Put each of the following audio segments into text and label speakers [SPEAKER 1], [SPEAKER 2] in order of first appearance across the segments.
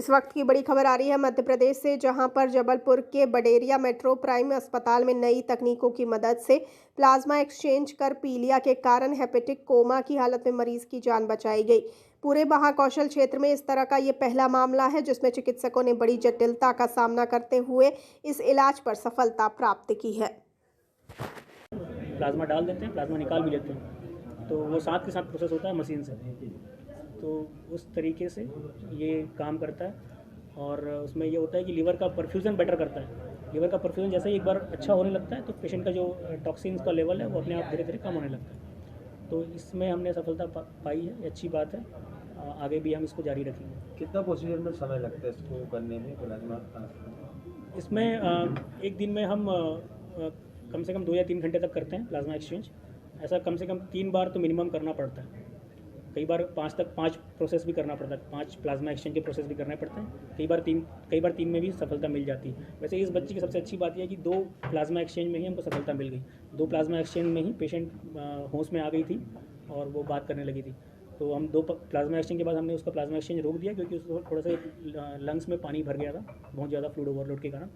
[SPEAKER 1] इस वक्त की बड़ी खबर आ रही है मध्य प्रदेश से, जहां पर जबलपुर के बडेरिया मेट्रो प्राइम अस्पताल में नई तकनीकों की मदद से प्लाज्मा एक्सचेंज कर पीलिया के कारण हेपेटिक कोमा की हालत में मरीज की जान बचाई गई। पूरे महाकौशल क्षेत्र में इस तरह का ये पहला मामला है जिसमें चिकित्सकों ने बड़ी जटिलता का सामना करते हुए इस इलाज पर सफलता प्राप्त की है।
[SPEAKER 2] प्लाज्मा डाल देते हैं, प्लाज्मा निकाल भी लेते हैं, तो वो साथ के साथ प्रोसेस होता है मशीन से, तो उस तरीके से ये काम करता है। और उसमें ये होता है कि लीवर का परफ्यूज़न बेटर करता है। लीवर का परफ्यूज़न जैसे ही एक बार अच्छा होने लगता है तो पेशेंट का जो टॉक्सिन्स का लेवल है वो अपने आप धीरे धीरे कम होने लगता है। तो इसमें हमने सफलता पाई है, ये अच्छी बात है। आगे भी हम इसको जारी रखेंगे।
[SPEAKER 3] कितना प्रोसीजर में समय लगता है इसको करने में, प्लाज्मा ट्रांसफर?
[SPEAKER 2] इसमें एक दिन में हम कम से कम 2 या 3 घंटे तक करते हैं प्लाज्मा एक्सचेंज। ऐसा कम से कम 3 बार तो मिनिमम करना पड़ता है। कई बार 5 प्रोसेस भी करना पड़ता है, 5 प्लाज्मा एक्सचेंज के प्रोसेस भी करने पड़ते हैं। कई बार 3 में भी सफलता मिल जाती है। वैसे इस बच्चे की सबसे अच्छी बात यह है कि 2 प्लाज्मा एक्सचेंज में ही हमको सफलता मिल गई। 2 प्लाज्मा एक्सचेंज में ही पेशेंट होश में आ गई थी और वो बात करने लगी थी। तो हम 2 प्लाज्मा एक्सचेंज के बाद हमने उसका प्लाज्मा एक्सचेंज रोक दिया, क्योंकि उसको थोड़ा सा लंग्स में पानी भर गया था, बहुत ज़्यादा फ्लूइड ओवरलोड के कारण।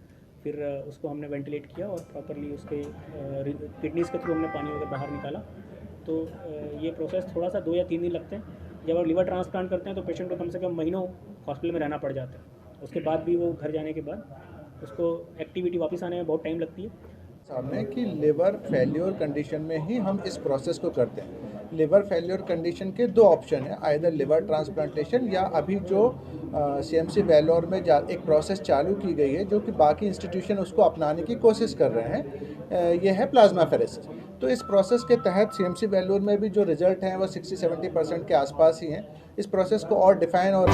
[SPEAKER 2] फिर उसको हमने वेंटिलेट किया और प्रॉपरली उसके किडनीज़ के थ्रू हमने पानी वगैरह बाहर निकाला। तो ये प्रोसेस थोड़ा सा 2 या 3 दिन लगते हैं। जब आप लिवर ट्रांसप्लांट करते हैं तो पेशेंट को कम से कम महीनों हॉस्पिटल में रहना पड़ जाता है। उसके बाद भी वो घर जाने के बाद उसको एक्टिविटी वापस आने में बहुत टाइम लगती है।
[SPEAKER 4] सामने कि लिवर फेल्योर कंडीशन में ही हम इस प्रोसेस को करते हैं। लिवर फेल्योर कंडीशन के 2 ऑप्शन हैं, आइदर लिवर ट्रांसप्लांटेशन या अभी जो सीएमसी वेल्लोर में एक प्रोसेस चालू की गई है जो कि बाकी इंस्टीट्यूशन उसको अपनाने की कोशिश कर रहे हैं, ये है प्लाज्माफेरेसिस। तो इस प्रोसेस के तहत सीएमसी वेल्लोर में भी जो रिजल्ट हैं वो 60-70% के आसपास ही हैं। इस प्रोसेस को और डिफाइन और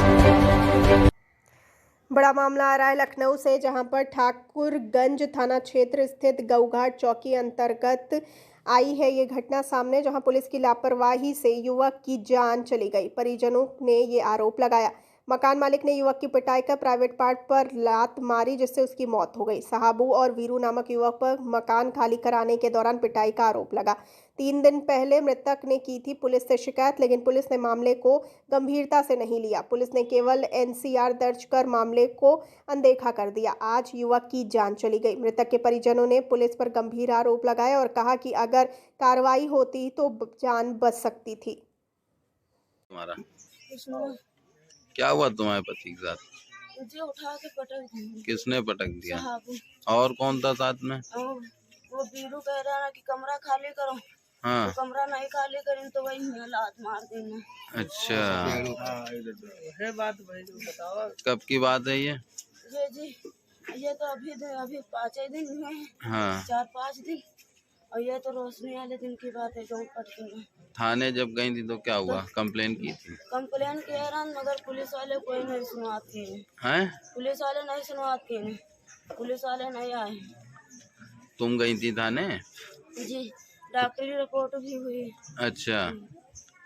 [SPEAKER 1] बड़ा मामला आ रहा है लखनऊ से, जहां पर ठाकुरगंज थाना क्षेत्र स्थित गऊघाट चौकी अंतर्गत आई है ये घटना सामने, जहां पुलिस की लापरवाही से युवक की जान चली गई। परिजनों ने ये आरोप लगाया। मकान मालिक ने युवक की पिटाई कर प्राइवेट पार्ट पर लात मारी, जिससे उसकी मौत हो गई। साहबू और वीरू नामक युवक पर मकान खाली कराने के दौरान पिटाई का आरोप लगा। 3 दिन पहले मृतक ने की थी पुलिस से शिकायत, लेकिन पुलिस ने मामले को गंभीरता से नहीं लिया। पुलिस ने केवल एनसीआर दर्ज कर मामले को अनदेखा कर दिया। आज युवक की जान चली गई। मृतक के परिजनों ने पुलिस पर गंभीर आरोप लगाए और कहा कि अगर कार्रवाई होती तो जान बच सकती थी।
[SPEAKER 5] तुम्हारा क्या हुआ तुम्हारे पति के साथ?
[SPEAKER 6] मुझे उठा के पटक दिया।
[SPEAKER 5] किसने पटक दिया?
[SPEAKER 6] साहब।
[SPEAKER 5] और कौन था साथ में?
[SPEAKER 6] वो बीरू कह रहा है कि कमरा खाली करो।
[SPEAKER 5] हाँ।
[SPEAKER 6] तो कमरा नहीं खाली करें तो वही मैं लात मार देना।
[SPEAKER 5] अच्छा,
[SPEAKER 6] है बात भाई, बताओ
[SPEAKER 5] कब की बात है ये?
[SPEAKER 6] ये तो अभी 5 दिन हुए हैं।
[SPEAKER 5] हाँ।
[SPEAKER 6] 4-5 दिन। और ये तो रोशनी वाले दिन की बात है जो पटके में।
[SPEAKER 5] थाने जब गई थी तो क्या हुआ? कंप्लेन की थी?
[SPEAKER 6] कंप्लेन किया रहा, मगर पुलिस वाले कोई नहीं सुनवाते
[SPEAKER 5] हैं?
[SPEAKER 6] पुलिस वाले नहीं सुनवाते, पुलिस वाले नहीं आए।
[SPEAKER 5] तुम गई थी थाने?
[SPEAKER 6] जी, डॉक्टरी रिपोर्ट भी हुई।
[SPEAKER 5] अच्छा,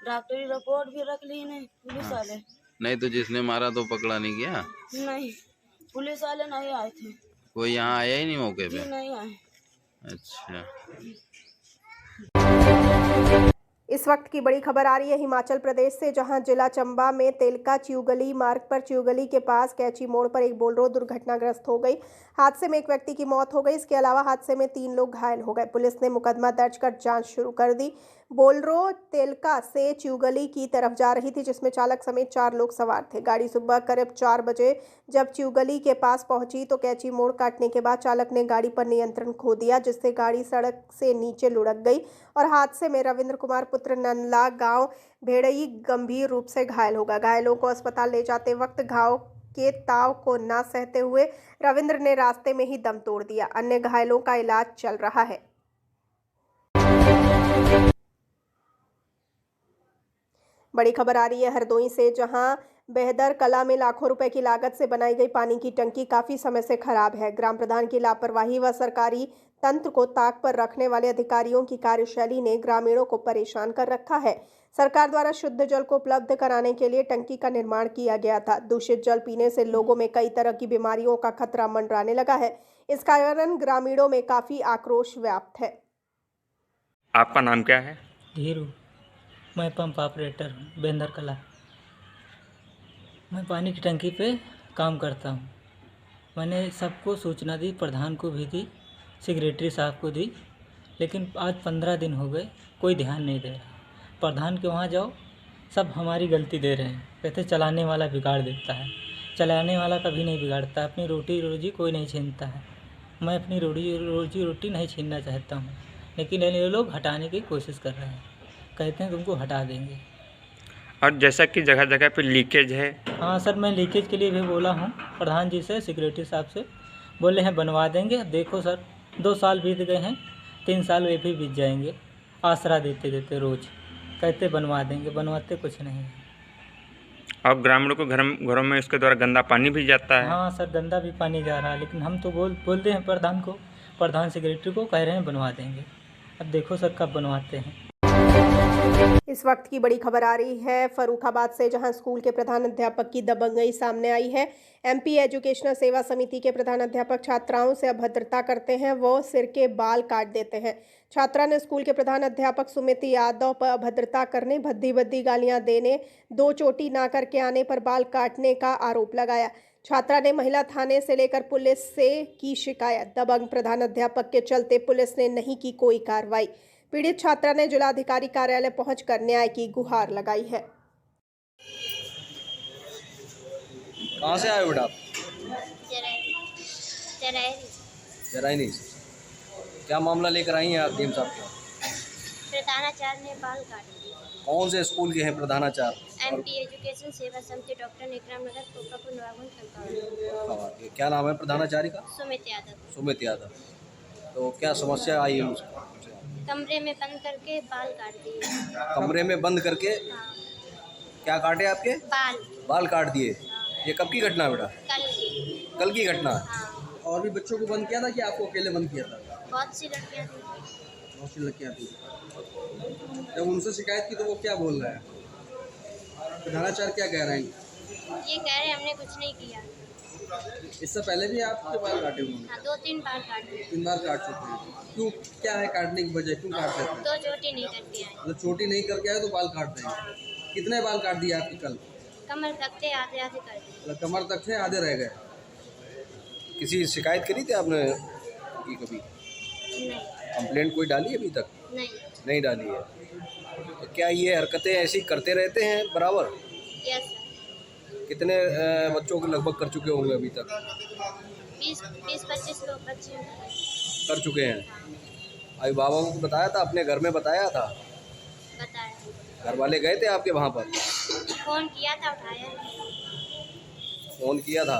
[SPEAKER 6] डॉक्टरी रिपोर्ट भी रख ली ने पुलिस वाले।
[SPEAKER 5] नहीं तो जिसने मारा तो पकड़ा नहीं गया?
[SPEAKER 6] नहीं, पुलिस वाले नहीं आए थे।
[SPEAKER 5] कोई यहाँ आया ही नहीं मौके पे?
[SPEAKER 6] जी नहीं आए।
[SPEAKER 5] अच्छा।
[SPEAKER 1] इस वक्त की बड़ी खबर आ रही है हिमाचल प्रदेश से, जहां जिला चंबा में तेलका च्यूगली मार्ग पर च्यूगली के पास कैची मोड़ पर एक बोलेरो दुर्घटनाग्रस्त हो गई। हादसे में एक व्यक्ति की मौत हो गई। इसके अलावा हादसे में 3 लोग घायल हो गए। पुलिस ने मुकदमा दर्ज कर जांच शुरू कर दी। बोलेरो तेलका से च्यूगली की तरफ जा रही थी, जिसमें चालक समेत 4 लोग सवार थे। गाड़ी सुबह करीब 4 बजे जब च्यूगली के पास पहुंची तो कैची मोड़ काटने के बाद चालक ने गाड़ी पर नियंत्रण खो दिया, जिससे गाड़ी सड़क से नीचे लुढ़क गई और हादसे में रविंद्र कुमार पुत्र नंदला गांव भेड़ई गंभीर रूप से घायल हो गया। घायलों को अस्पताल ले जाते वक्त घाव के ताव को न सहते हुए रविंद्र ने रास्ते में ही दम तोड़ दिया। अन्य घायलों का इलाज चल रहा है। बड़ी खबर आ रही है हरदोई से, जहां बेहतर कला में लाखों रुपए की लागत से बनाई गई पानी की टंकी काफी समय से खराब है। ग्राम प्रधान की लापरवाही व सरकारी तंत्र को ताक पर रखने वाले अधिकारियों की कार्यशैली ने ग्रामीणों को परेशान कर रखा है। सरकार द्वारा शुद्ध जल को उपलब्ध कराने के लिए टंकी का निर्माण किया गया था। दूषित जल पीने से लोगों में कई तरह की बीमारियों का खतरा मंडराने लगा है। इस कारण ग्रामीणों में काफी आक्रोश व्याप्त है।
[SPEAKER 7] आपका नाम क्या है?
[SPEAKER 8] धीरू। मैं पंप ऑपरेटर हूँ, बेंदर कला। मैं पानी की टंकी पे काम करता हूँ। मैंने सबको सूचना दी, प्रधान को भी दी, सेक्रेटरी साहब को दी, लेकिन आज 15 दिन हो गए, कोई ध्यान नहीं दे रहा। प्रधान के वहाँ जाओ, सब हमारी गलती दे रहे हैं, कहते चलाने वाला बिगाड़ देता है। चलाने वाला कभी नहीं बिगाड़ता, अपनी रोटी रोजी कोई नहीं छीनता है। मैं अपनी रोजी रोटी नहीं छीनना चाहता हूँ, लेकिन ये लोग हटाने की कोशिश कर रहे हैं, कहते हैं तुमको हटा देंगे।
[SPEAKER 7] और जैसा कि जगह जगह पे लीकेज है,
[SPEAKER 8] हाँ सर, मैं लीकेज के लिए भी बोला हूँ प्रधान जी से, सेक्रेटरी साहब से, बोले हैं बनवा देंगे। अब देखो सर, 2 साल बीत गए हैं, 3 साल वे भी बीत जाएंगे, आसरा देते देते रोज़ कहते बनवा देंगे, बनवाते कुछ नहीं है।
[SPEAKER 7] और ग्रामीणों को घरों में इसके द्वारा गंदा पानी भी जाता है।
[SPEAKER 8] हाँ सर, गंदा भी पानी जा रहा है, लेकिन हम तो बोलते हैं प्रधान को, प्रधान सेक्रेटरी को कह रहे हैं बनवा देंगे। अब देखो सर कब बनवाते हैं।
[SPEAKER 1] इस वक्त की बड़ी खबर आ रही है फर्रुखाबाद से, जहां स्कूल के प्रधान अध्यापक की दबंगई सामने आई है। एमपी एजुकेशनल सेवा समिति के प्रधान अध्यापक छात्राओं से अभद्रता करते हैं, वो सिर के बाल काट देते हैं। छात्रा ने स्कूल के प्रधान अध्यापक सुमित यादव पर अभद्रता करने, भद्दी गालियां देने, 2 चोटी ना करके आने पर बाल काटने का आरोप लगाया। छात्रा ने महिला थाने से लेकर पुलिस से की शिकायत। दबंग प्रधान अध्यापक के चलते पुलिस ने नहीं की कोई कार्रवाई। पीड़ित छात्रा ने जिलाधिकारी कार्यालय पहुंचकर न्याय की गुहार लगाई है।
[SPEAKER 3] कहाँ से आए बेटा आप? जराइनी से। क्या मामला लेकर आई हैं आप डीएम साहब को?
[SPEAKER 9] प्रधानाचार्य ने बाल काट दिए।
[SPEAKER 3] कौन से स्कूल के हैं प्रधानाचार्य?
[SPEAKER 9] एमपी एजुकेशन सेवा समिति डॉक्टर निकराम नगर कोकापुर नवागुन खंडवा।
[SPEAKER 3] क्या नाम है प्रधानाचार्य का?
[SPEAKER 9] सुमित यादव।
[SPEAKER 3] सुमित यादव। तो क्या समस्या आई है उसको?
[SPEAKER 9] कमरे में बंद करके बाल काट दिए।
[SPEAKER 3] कमरे में बंद करके?
[SPEAKER 9] हाँ।
[SPEAKER 3] क्या काटे आपके? बाल काट दिए। ये कब की घटना है बेटा?
[SPEAKER 9] कल
[SPEAKER 3] की घटना?
[SPEAKER 9] हाँ।
[SPEAKER 3] और भी बच्चों को बंद किया था कि आपको अकेले बंद किया था?
[SPEAKER 9] बहुत सी लड़कियाँ थी।
[SPEAKER 3] बहुत सी लड़कियाँ थी। जब उनसे शिकायत की तो वो क्या बोल रहा है? प्रधानाचार्य क्या कह रहे हैं?
[SPEAKER 9] ये कह रहे हमने कुछ नहीं किया।
[SPEAKER 3] इससे पहले भी आपके बाल काटे हुए हैं?
[SPEAKER 9] हाँ, 2-3 बार काट दिए।
[SPEAKER 3] 3 बार काट चुके हैं। क्यों, क्या है काटने की वजह, क्यों काट रहे थे?
[SPEAKER 9] 2 चोटी नहीं करके आए।
[SPEAKER 3] मतलब चोटी नहीं करके आए तो बाल काट रहे हैं। कितने बाल काट दिए आपके कल?
[SPEAKER 9] कमर तक थे, आधे आधे कर दिए।
[SPEAKER 3] मतलब कमर तक थे, आधे रह गए। किसी शिकायत करी थी आपने की कभी?
[SPEAKER 9] नहीं।
[SPEAKER 3] कंप्लेंट कोई डाली अभी तक? नहीं डाली है। तो क्या ये हरकतें ऐसी करते रहते हैं बराबर?
[SPEAKER 9] Yes sir.
[SPEAKER 3] कितने बच्चों को लगभग कर चुके होंगे अभी तक?
[SPEAKER 9] 20-25 लोग बच्चे
[SPEAKER 3] कर चुके हैं। अभिभावकों को बताया था, अपने घर में बताया था?
[SPEAKER 9] बताया।
[SPEAKER 3] घर वाले गए थे आपके वहाँ पर?
[SPEAKER 9] फोन किया था, उठाया नहीं।
[SPEAKER 3] फ़ोन किया था?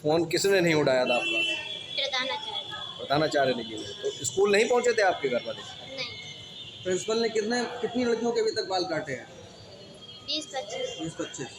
[SPEAKER 3] फ़ोन किसने नहीं उठाया था आपका? प्रधानाचार्य ने किया। तो स्कूल नहीं पहुँचे थे आपके घर वाले?
[SPEAKER 9] नहीं।
[SPEAKER 3] प्रिंसिपल ने कितनी लड़कियों के अभी तक बाल काटे हैं?
[SPEAKER 9] 20-25।
[SPEAKER 3] 20-25।